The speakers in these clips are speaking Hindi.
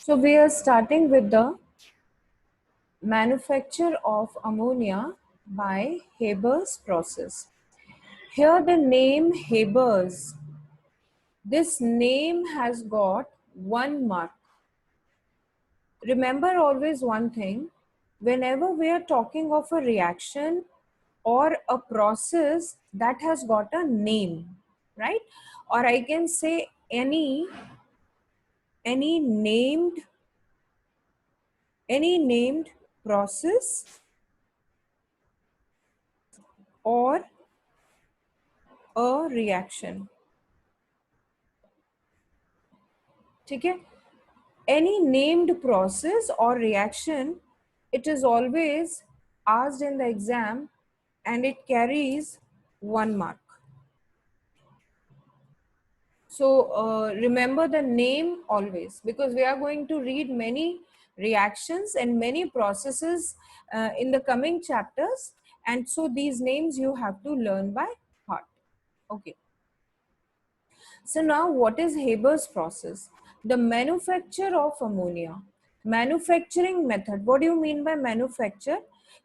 So we are starting with the manufacture of ammonia by Haber's process. Here the name Haber's, this name has got one mark. Remember always one thing, whenever we are talking of a reaction or a process that has got a name, right? Or I can say any named process or a reaction. ठीक है, any named process or reaction, it is always asked in the exam and it carries 1 mark. So remember the name always, because we are going to read many reactions and many processes in the coming chapters, and so these names you have to learn by heart. Okay. So now what is Haber's process? The manufacture of ammonia. Manufacturing method. What do you mean by manufacture?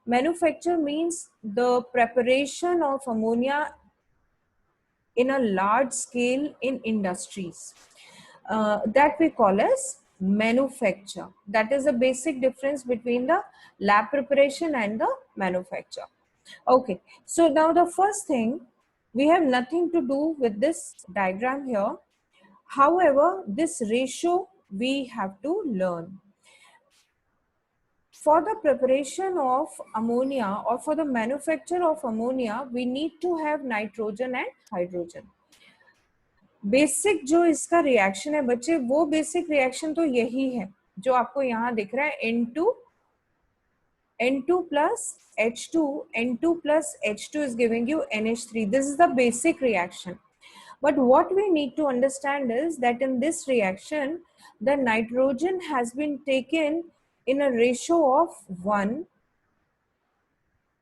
Manufacture means the preparation of ammonia in a large scale in industries. That we call as manufacture. That is the basic difference between the lab preparation and the manufacture. Okay, so now the first thing, we have nothing to do with this diagram here. However, this ratio we have to learn. For the preparation of ammonia or for the manufacture of ammonia, we need to have nitrogen and hydrogen. Basic जो इसका रिएक्शन है बच्चे, वो बेसिक रिएक्शन तो यही है जो आपको यहाँ दिख रहा है, N2 plus H2, N2 plus H2 is giving you NH3. This is the basic reaction. But what we need to understand is that in this reaction, the nitrogen has been taken in a ratio of 1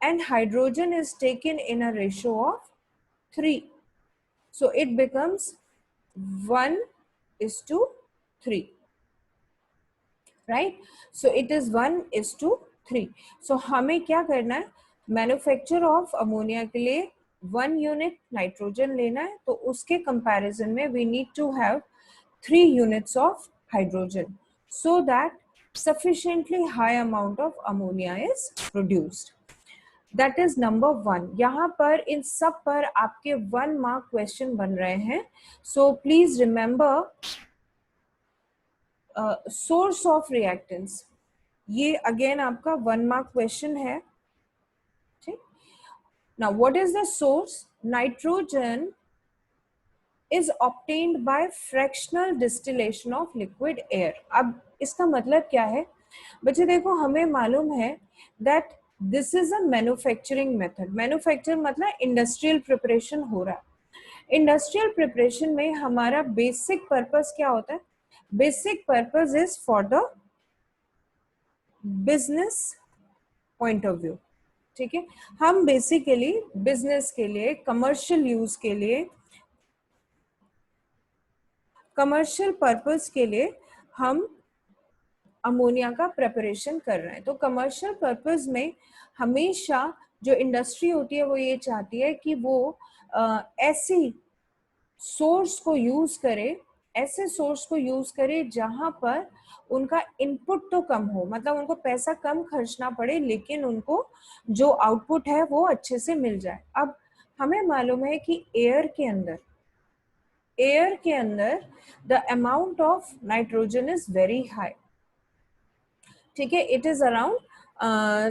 and hydrogen is taken in a ratio of 3. So it becomes 1:3. Right? So it is 1:3. So हमें क्या करना है? मैन्युफैक्चर ऑफ अमोनिया के लिए 1 यूनिट नाइट्रोजन लेना है, तो उसके कंपैरिजन में we need to have 3 units of hydrogen so that sufficiently high amount of ammonia is produced. That is number 1. यहाँ पर इन सब पर आपके 1 mark क्वेश्चन बन रहे हैं. So please remember source of reactance, ये अगेन आपका 1 mark क्वेश्चन है. ठीक. Now what is the source? Nitrogen is obtained by fractional distillation of liquid air. अब इसका मतलब क्या है बच्चे? देखो, हमें मालूम है that this is a manufacturing method. Manufacture मतलब इंडस्ट्रियल प्रिपरेशन हो रहा है. इंडस्ट्रियल प्रिपरेशन में हमारा बेसिक पर्पस क्या होता है? Basic purpose is for the business point of view. ठीक है, हम बेसिकली बिजनेस के लिए, कमर्शियल यूज के लिए, कमर्शियल पर्पस के लिए हम अमोनिया का प्रिपरेशन कर रहे हैं. तो कमर्शियल पर्पस में हमेशा जो इंडस्ट्री होती है वो ये चाहती है कि वो ऐसी सोर्स को यूज करे, ऐसे सोर्स को यूज करे जहां पर उनका इनपुट तो कम हो, मतलब उनको पैसा कम खर्चना पड़े, लेकिन उनको जो आउटपुट है वो अच्छे से मिल जाए. अब हमें मालूम है कि एयर के अंदर the amount of nitrogen is very high. ठीक है, इट इज अराउंड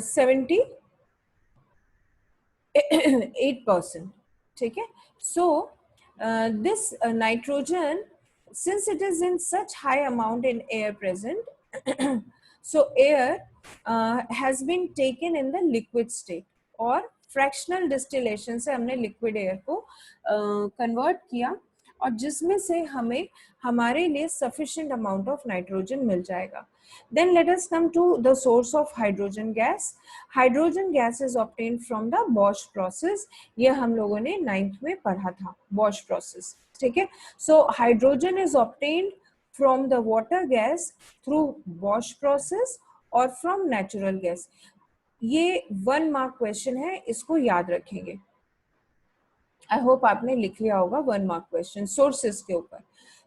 78%. ठीक है, सो this nitrogen, since it is in such high amount in air present, so air has been taken in the liquid state, और fractional distillation से हमने liquid air को convert किया, और जिसमें से हमें हमारे लिए sufficient amount of nitrogen मिल जाएगा. Then let us come to the source of hydrogen gas. Hydrogen gas is obtained from the Bosch process. ये हम लोगों ने 9th में पढ़ा था, Bosch process. ठीक है, so hydrogen is obtained from the water gas through Bosch process or from natural gas. ये 1 मार्क क्वेश्चन है, इसको याद रखेंगे. आई होप आपने लिख लिया होगा 1 मार्क क्वेश्चन सोर्सेस के ऊपर.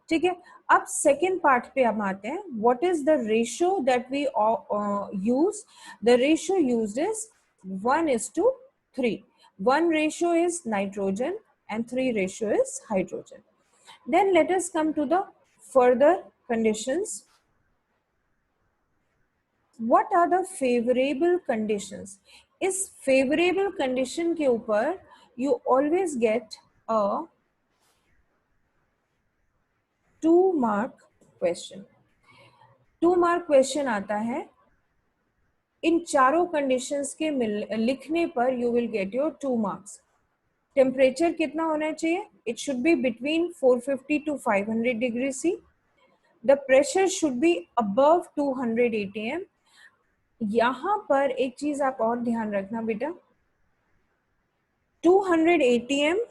ठीक है, अब सेकेंड पार्ट पे हम आते हैं. What is the ratio that we use? The ratio used is 1:3. 1 ratio is nitrogen and 3 ratio is hydrogen. Then let us come to the further conditions. What are the favorable conditions? इस favorable condition के ऊपर you always get a 2 mark question. 2 mark question आता है. इन चारों कंडीशंस के लिखने पर you will get your 2 marks. Temperature कितना होना चाहिए? It should be between 450 to 500 degree C. The pressure should be above 200 atm. यहाँ पर एक चीज आप और ध्यान रखना बेटा, 200 atm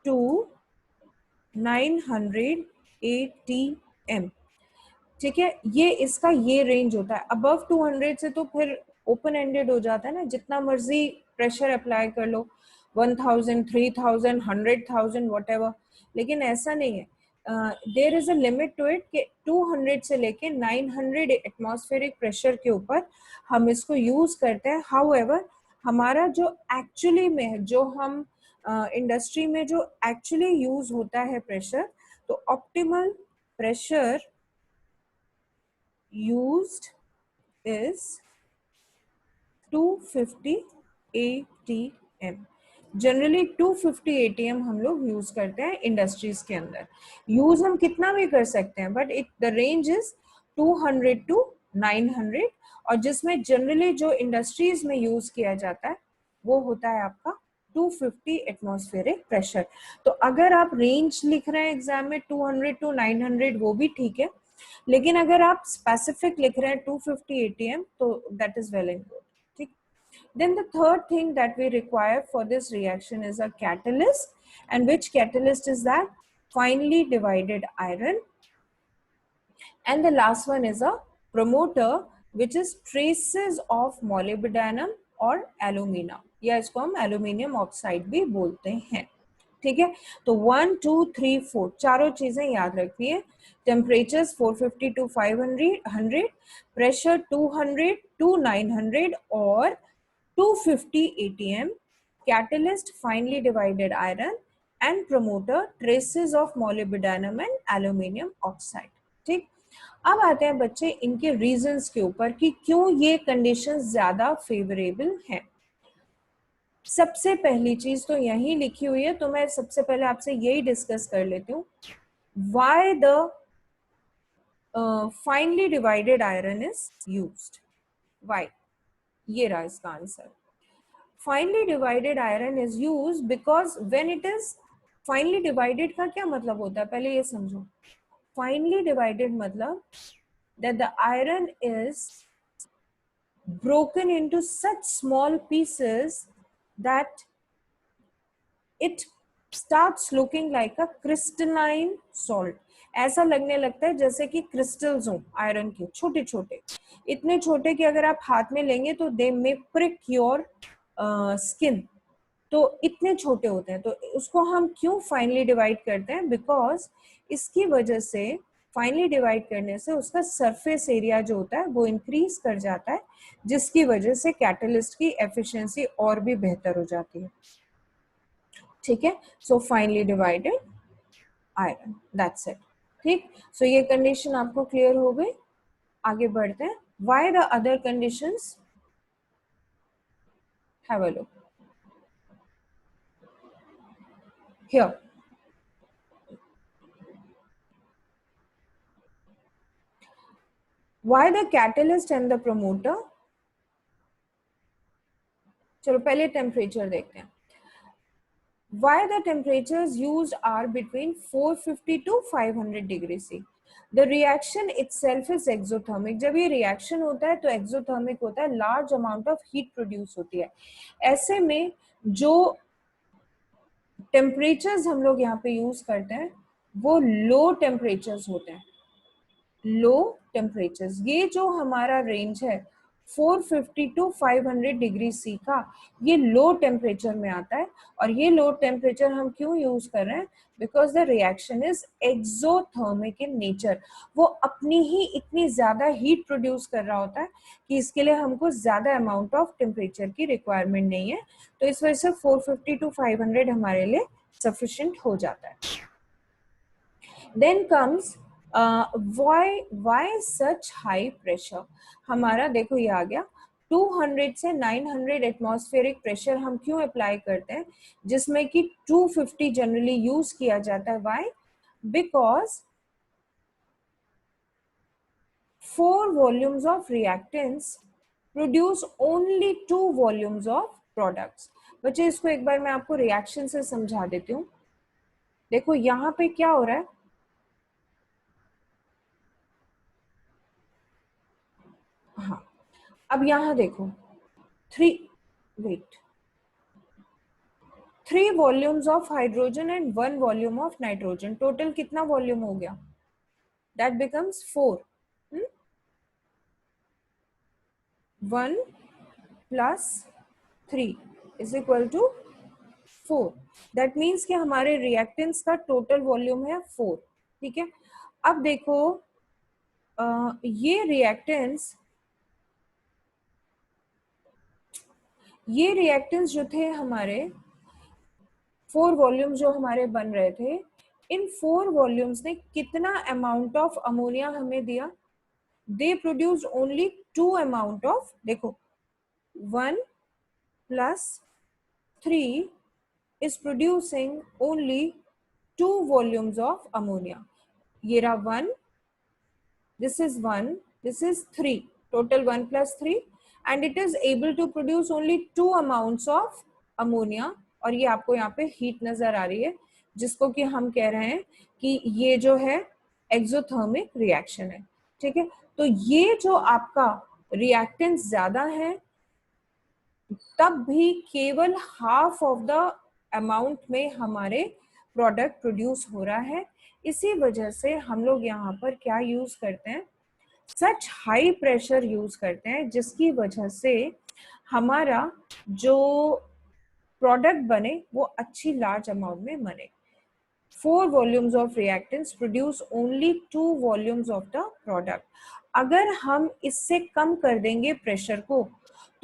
to 900 atm. ठीक है, ये इसका ये रेंज होता है. अबव 200 से तो फिर ओपन एंडेड हो जाता है ना, जितना मर्जी प्रेशर अप्लाई कर लो, 1000, 3000, 100,000 व्हाटएवर. लेकिन ऐसा नहीं है. There is a limit to it कि 200 से लेके 900 एटमॉस्फेरिक प्रेशर के ऊपर हम इसको यूज करते हैं. हाउएवर हमारा जो एक्चुअली में जो हम इंडस्ट्री में जो एक्चुअली यूज होता है प्रेशर, तो optimal pressure used is 250 atm. Generally 250 atm हम लोग यूज करते हैं इंडस्ट्रीज के अंदर. यूज हम कितना भी कर सकते हैं, but it the range is 200 to 900. और जिसमें जनरली जो इंडस्ट्रीज में यूज किया जाता है वो होता है आपका 250 एटमॉस्फेरिक प्रेशर. तो अगर आप रेंज लिख रहे हैं एग्जाम में 200 to 900 वो भी ठीक है, लेकिन अगर आप स्पेसिफिक लिख रहे हैं 250 atm तो that is well and good. ठीक. Then the third thing that we require for this reaction is a catalyst. And which catalyst is that? Finely divided iron. And the last one is a promoter, which is traces of molybdenum or alumina, या इसको हम aluminium oxide भी बोलते हैं. ठीक है, तो 1, 2, 3, 4 चारों चीजें याद रखनी है. टेम्परेचर्स 450 to 500, प्रेशर 200 to 900 और 250 atm, catalyst finely divided iron, and promoter traces of molybdenum and aluminium oxide. ठीक. अब आते हैं बच्चे इनके रीजंस के ऊपर कि क्यों ये कंडीशंस ज्यादा फेवरेबल हैं. सबसे पहली चीज तो यही लिखी हुई है, तो मैं सबसे पहले आपसे यही डिस्कस कर लेती हूँ. Why the finely divided iron is used? Why? ये रहा इसका answer. Finely divided iron is used because when it is finely divided का क्या मतलब होता है, पहले ये समझो. Finely divided मतलब that the iron is broken into such small pieces that it starts looking like a crystalline salt. ऐसा लगने लगता है जैसे कि क्रिस्टल्स हो आयरन के, छोटे छोटे, इतने छोटे कि अगर आप हाथ में लेंगे तो दे मे प्रिक योर स्किन. तो इतने छोटे होते हैं. तो उसको हम क्यों फाइनली डिवाइड करते हैं? बिकॉज इसकी वजह से फाइनली डिवाइड करने से उसका सरफेस एरिया जो होता है वो इंक्रीज कर जाता है, जिसकी वजह से कैटलिस्ट की एफिशिएंसी और भी बेहतर हो जाती है. ठीक है, so finally divided iron, that's it. ठीक, सो ये कंडीशन आपको क्लियर हो गई. आगे बढ़ते हैं. Why the other conditions? Have a look here. Why the catalyst and the promoter? चलो पहले टेम्परेचर देखते हैं. Why the temperatures used are between 450 to 500 degree C? The reaction itself is exothermic. जब ये reaction होता है तो exothermic होता है, large amount of heat produce होती है. ऐसे में जो temperatures हम लोग यहाँ पे use करते हैं वो low temperatures होते हैं. लो टेम्परेचर्स, ये जो हमारा रेंज है 450 टू 500 डिग्री सी का, ये लो टेम्परेचर में आता है। और ये लो टेम्परेचर हम क्यों यूज कर रहे हैं? Because the reaction is exothermic in nature. वो अपनी ही इतनी ज्यादा हीट प्रोड्यूस कर रहा होता है कि इसके लिए हमको ज्यादा अमाउंट ऑफ टेम्परेचर की रिक्वायरमेंट नहीं है। तो इस वजह से 450 टू 500 हमारे लिए सफिशिएंट हो जाता है। Then comes why such high pressure। हमारा देखो ये आ गया 200 से 900 एटमॉस्फेरिक प्रेशर हम क्यों अप्लाई करते हैं, जिसमें कि 250 जनरली यूज किया जाता है। Why? Because 4 volumes of reactants produce only 2 volumes of products. बच्चे इसको एक बार मैं आपको रिएक्शन से समझा देती हूँ। देखो यहाँ पे क्या हो रहा है, हाँ अब यहाँ देखो 3 volumes of hydrogen and 1 volume of nitrogen, total कितना वॉल्यूम हो गया? That becomes 4। 1 plus 3 is equal to 4। That means कि हमारे रिएक्टेंट्स का टोटल वॉल्यूम है 4। ठीक है, अब देखो ये रिएक्टेंट्स जो थे हमारे 4 वॉल्यूम्स जो हमारे बन रहे थे, इन 4 वॉल्यूम्स ने कितना अमाउंट ऑफ अमोनिया हमें दिया? They produce only 2 amount of, देखो 1 plus 3 is producing only 2 volumes of ammonia. ये रहा 1, this is 1, this is 3, total 1 plus 3, and it is able to produce only 2 amounts of ammonia। और ये आपको यहाँ पे हीट नजर आ रही है, जिसको कि हम कह रहे हैं कि ये जो है एक्सोथर्मिक रिएक्शन है। ठीक है, तो ये जो आपका रिएक्टेंट ज्यादा है, तब भी केवल हाफ ऑफ द अमाउंट में हमारे प्रोडक्ट प्रोड्यूस हो रहा है। इसी वजह से हम लोग यहाँ पर क्या यूज करते हैं? सच हाई प्रेशर यूज करते हैं, जिसकी वजह से हमारा जो प्रोडक्ट बने वो अच्छी लार्ज अमाउंट में बने। 4 volumes of reactants produce only 2 volumes of the product। अगर हम इससे कम कर देंगे प्रेशर को,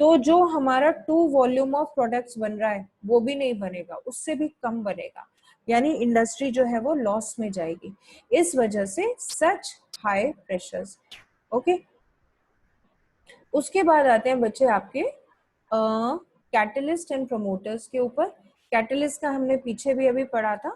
तो जो हमारा 2 वॉल्यूम ऑफ प्रोडक्ट्स बन रहा है वो भी नहीं बनेगा, उससे भी कम बनेगा, यानी इंडस्ट्री जो है वो लॉस में जाएगी। इस वजह से सच हाई प्रेशर्स। ओके, उसके बाद आते हैं बच्चे आपके कैटलिस्ट एंड प्रमोटर्स के ऊपर। कैटलिस्ट का हमने पीछे भी अभी पढ़ा था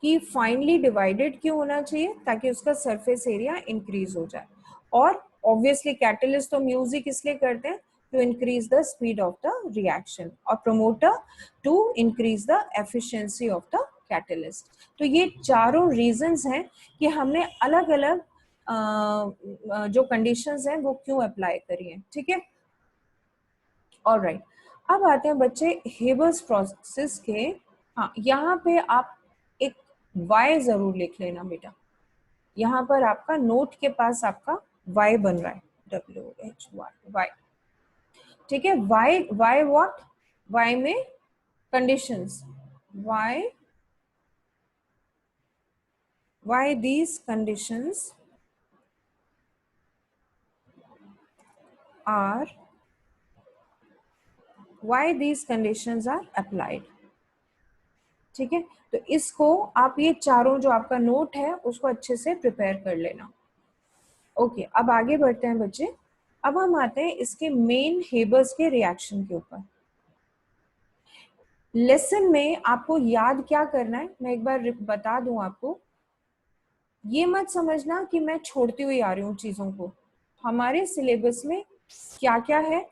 कि फाइनली डिवाइडेड क्यों होना चाहिए, ताकि उसका सरफेस एरिया इंक्रीज हो जाए। और ऑब्वियसली कैटलिस्ट तो म्यूजिक इसलिए करते हैं to increase the speed of the reaction, और promoter to increase the efficiency of the catalyst. तो ये चारों रीजंस हैं कि हमने अलग अलग जो कंडीशंस हैं वो क्यों अप्लाई करी है। ठीक है, ऑलराइट, अब आते हैं बच्चे हेबर्स प्रोसेस के। हाँ, यहाँ पे आप एक y जरूर लिख लेना बेटा, यहाँ पर आपका नोट के पास आपका y बन रहा है, WHY, ठीक है। y what? y में conditions, y these conditions are applied। ठीक है, तो इसको आप ये चारों जो आपका नोट है उसको अच्छे से प्रिपेयर कर लेना। ओके, अब आगे बढ़ते हैं बच्चे। अब हम आते हैं इसके मेन हेबर्स के रिएक्शन के ऊपर। लेसन में आपको याद क्या करना है, मैं एक बार बता दूं आपको। ये मत समझना कि मैं छोड़ती हुई आ रही हूँ चीजों को। हमारे सिलेबस में क्या क्या है,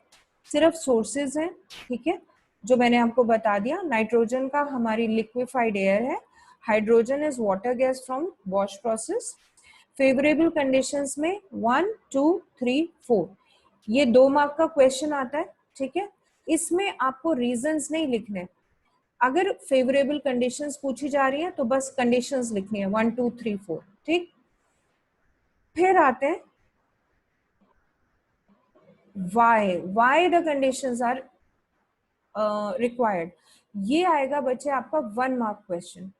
सिर्फ सोर्सेज हैं। ठीक है, जो मैंने आपको बता दिया, नाइट्रोजन का हमारी लिक्विफाइड एयर है, hydrogen is water gas from wash process. Favourable conditions में 1 2 3 4, ये 2 मार्क का क्वेश्चन आता है। ठीक है, इसमें आपको रीजंस नहीं लिखने। अगर फेवरेबल कंडीशंस पूछी जा रही है तो बस कंडीशंस लिखनी है 1 2 3 4। ठीक, फिर आते हैं why the conditions are required. ये आएगा बच्चे आपका 1 मार्क क्वेश्चन.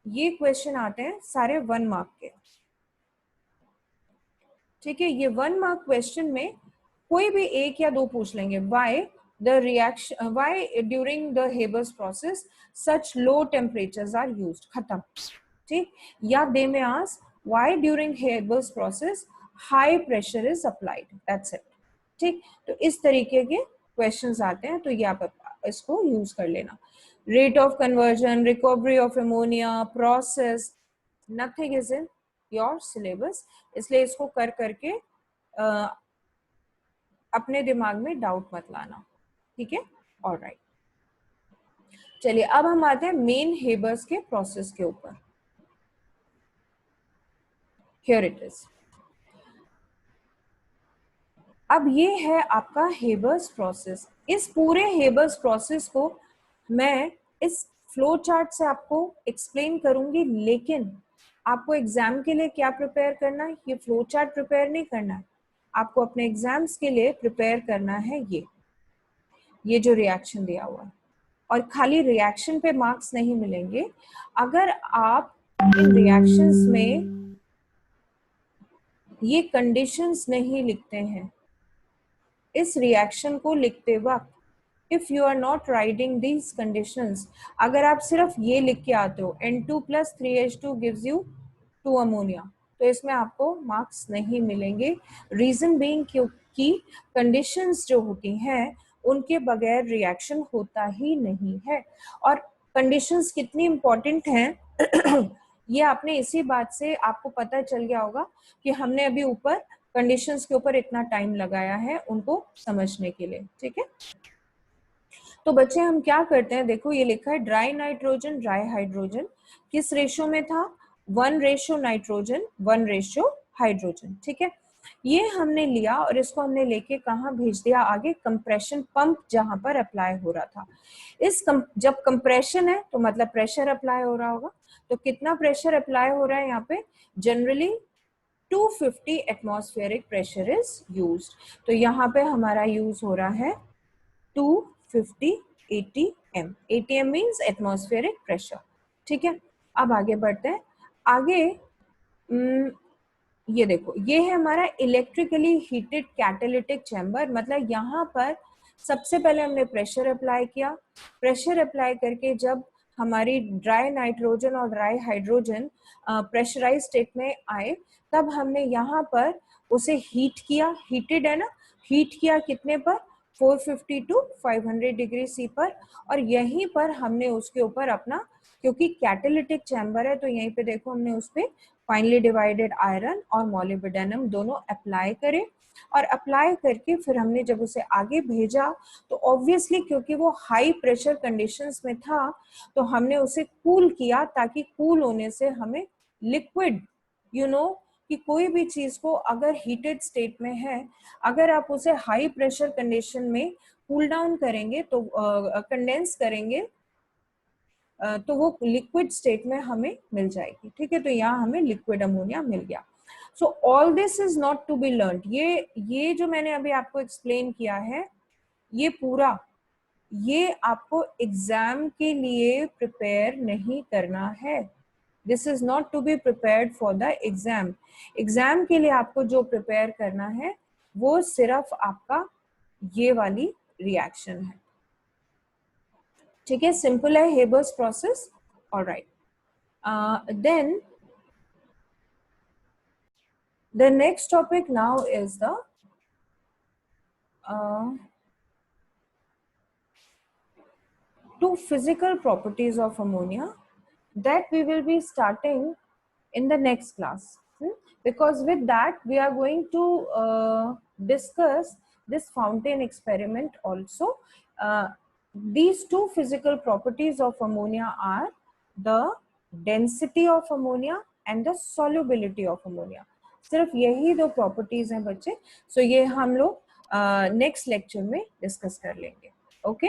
ये क्वेश्चन आते हैं सारे 1 मार्क के. ठीक है, ये 1 मार्क क्वेश्चन में कोई भी एक या दो पूछ लेंगे. why during the Haber's process such low temperatures are used. खत्म. ठीक. या they may ask why during Haber's process high pressure is applied. That's it. ठीक. तो इस तरीके के क्वेश्चंस आते हैं, तो ये आप इसको यूज कर लेना. Rate of conversion, recovery of ammonia, process, nothing is in your syllabus. इसलिए इसको कर करके अपने दिमाग में डाउट मत लाना. ठीक है, ऑलराइट. चलिए अब हम आते हैं मेन हेबर्स के प्रोसेस के ऊपर. Here it is. अब ये है आपका हेबर्स प्रोसेस. इस पूरे हेबर्स प्रोसेस को मैं इस फ्लो चार्ट से आपको एक्सप्लेन करूंगी, लेकिन आपको एग्जाम के लिए क्या प्रिपेयर करना है, ये फ्लो चार्ट प्रिपेयर नहीं करना है. आपको अपने एग्जाम्स के लिए प्रिपेयर करना है ये जो रिएक्शन दिया हुआ है. और खाली रिएक्शन पे मार्क्स नहीं मिलेंगे. अगर आप इन रिएक्शंस में ये कंडीशंस नहीं लिखते हैं इस रिएक्शन को लिखते वक्त, if you are not writing these conditions, अगर आप सिर्फ ये लिख के आते हो N2 + 3H2 gives you 2 ammonia, तो इसमें आपको मार्क्स नहीं मिलेंगे. रीजन बीइंग क्योंकि कंडीशंस जो होती हैं उनके बगैर रिएक्शन होता ही नहीं है. और कंडीशंस कितनी इंपॉर्टेंट हैं ये आपने इसी बात से आपको पता चल गया होगा कि हमने अभी ऊपर कंडीशंस के ऊपर इतना टाइम लगाया है उनको समझने के लिए. ठीक है, तो बच्चे हम क्या करते हैं, देखो ये लिखा है ड्राई नाइट्रोजन ड्राई हाइड्रोजन किस रेशो में था, 1 नाइट्रोजन 1 हाइड्रोजन. ठीक है, ये हमने लिया और इसको हमने लेके कहाँ भेज दिया, आगे कंप्रेशन पंप जहां पर अप्लाई हो रहा था. जब कंप्रेशन है तो मतलब प्रेशर अप्लाई हो रहा होगा. तो कितना प्रेशर अप्लाई हो रहा है यहाँ पे, generally 250 atmospheric pressure is used. तो यहाँ पे हमारा यूज हो रहा है 250 ATM. ATM means atmospheric pressure. ठीक है, अब आगे बढ़ते हैं. आगे ये देखो, ये है हमारा इलेक्ट्रिकली हीटेड कैटालिटिक चैम्बर. मतलब यहाँ पर सबसे पहले हमने प्रेशर अप्लाई किया. प्रेशर अप्लाई करके जब हमारी ड्राई नाइट्रोजन और ड्राई हाइड्रोजन प्रेशराइज स्टेट में आए, तब हमने यहाँ पर उसे हीट किया. हीटेड है ना, हीट किया कितने पर, 450 to 500 डिग्री सी पर. और यहीं पर हमने उसके ऊपर अपना, क्योंकि कैटालिटिक चैम्बर है तो यहीं पे देखो हमने उस पर फाइनली डिवाइडेड आयरन और मोलिब्डेनम दोनों अप्लाई करे. और अप्लाई करके फिर हमने जब उसे आगे भेजा तो ऑब्वियसली क्योंकि वो हाई प्रेशर कंडीशंस में था तो हमने उसे कूल किया, ताकि कूल होने से हमें लिक्विड, यू नो कि कोई भी चीज को अगर हीटेड स्टेट में है, अगर आप उसे हाई प्रेशर कंडीशन में कूल डाउन करेंगे तो कंडेंस करेंगे तो वो लिक्विड स्टेट में हमें मिल जाएगी. ठीक है, तो यहाँ हमें लिक्विड अमोनिया मिल गया. So all this is not to be learn. ये जो मैंने अभी आपको एक्सप्लेन किया है ये पूरा, ये आपको एग्जाम के लिए प्रिपेयर नहीं करना है. This is not to be prepared for the exam. Exam के लिए आपको जो प्रिपेयर करना है वो सिर्फ आपका ये वाली रिएक्शन है. ठीक है, सिंपल है Haber's process. Alright, then the next topic now is the two physical properties of ammonia that we will be starting in the next class. Because with that we are going to discuss this fountain experiment also. These two physical properties of ammonia are the density of ammonia and the solubility of ammonia. सिर्फ यही दो प्रॉपर्टीज हैं बच्चे. सो ये हम लोग नेक्स्ट लेक्चर में डिस्कस कर लेंगे. ओके,